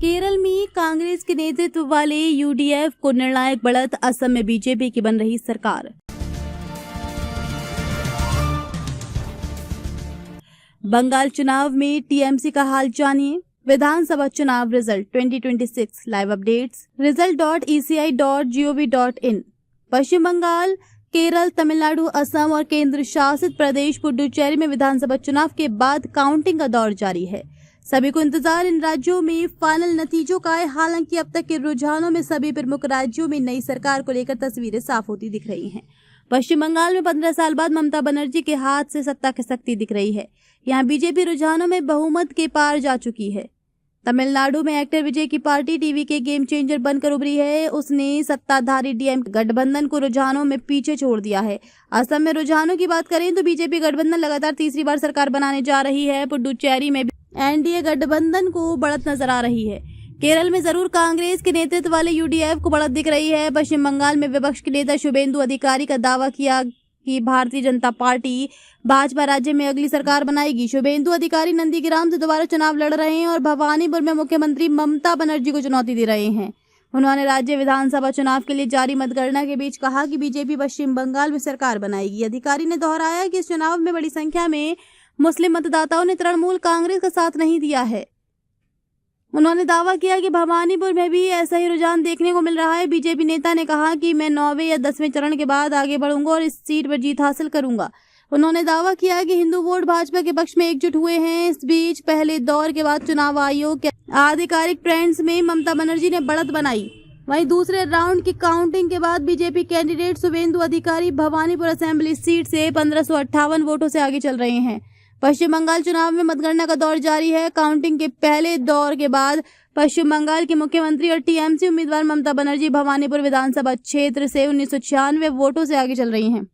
केरल में कांग्रेस के नेतृत्व वाले यूडीएफ को निर्णायक बढ़त, असम में बीजेपी की बन रही सरकार। बंगाल चुनाव में टीएमसी का हाल जानिए। विधानसभा चुनाव रिजल्ट 2026 लाइव अपडेट्स result.eci.gov.in। पश्चिम बंगाल, केरल, तमिलनाडु, असम और केंद्र शासित प्रदेश पुडुचेरी में विधानसभा चुनाव के बाद काउंटिंग का दौर जारी है। सभी को इंतजार इन राज्यों में फाइनल नतीजों का है। हालांकि अब तक के रुझानों में सभी प्रमुख राज्यों में नई सरकार को लेकर तस्वीरें साफ होती दिख रही हैं। पश्चिम बंगाल में 15 साल बाद ममता बनर्जी के हाथ से सत्ता खिसकती दिख रही है। यहाँ बीजेपी रुझानों में बहुमत के पार जा चुकी है। तमिलनाडु में एक्टर विजय की पार्टी टीवी के गेम चेंजर बनकर उभरी है। उसने सत्ताधारी डीएम गठबंधन को रुझानों में पीछे छोड़ दिया है। असम में रुझानों की बात करें तो बीजेपी गठबंधन लगातार तीसरी बार सरकार बनाने जा रही है। पुडुचेरी में एनडीए गठबंधन को बढ़त नजर आ रही है। केरल में जरूर कांग्रेस के नेतृत्व वाले यूडीएफ को बढ़त दिख रही है। पश्चिम बंगाल में विपक्ष के नेता शुभेंदु अधिकारी का दावा किया कि भारतीय जनता पार्टी भाजपा राज्य में अगली सरकार बनाएगी। शुभेंदु अधिकारी नंदीग्राम से दोबारा चुनाव लड़ रहे हैं और भवानीपुर में मुख्यमंत्री ममता बनर्जी को चुनौती दे रहे हैं। उन्होंने राज्य विधानसभा चुनाव के लिए जारी मतगणना के बीच कहा कि बीजेपी पश्चिम बंगाल में सरकार बनाएगी। अधिकारी ने दोहराया कि इस चुनाव में बड़ी संख्या में मुस्लिम मतदाताओं ने तृणमूल कांग्रेस का साथ नहीं दिया है। उन्होंने दावा किया कि भवानीपुर में भी ऐसा ही रुझान देखने को मिल रहा है। बीजेपी नेता ने कहा कि मैं 9वें या 10वें चरण के बाद आगे बढ़ूंगा और इस सीट पर जीत हासिल करूंगा। उन्होंने दावा किया कि हिंदू वोट भाजपा के पक्ष में एकजुट हुए हैं। इस बीच पहले दौर के बाद चुनाव आयोग के आधिकारिक ट्रेंड्स में ममता बनर्जी ने बढ़त बनाई। वहीं दूसरे राउंड की काउंटिंग के बाद बीजेपी कैंडिडेट शुभेंदु अधिकारी भवानीपुर असेंबली सीट से 1558 वोटों से आगे चल रहे हैं। पश्चिम बंगाल चुनाव में मतगणना का दौर जारी है। काउंटिंग के पहले दौर के बाद पश्चिम बंगाल के मुख्यमंत्री और टीएमसी उम्मीदवार ममता बनर्जी भवानीपुर विधानसभा क्षेत्र से 1996 वोटों से आगे चल रही हैं।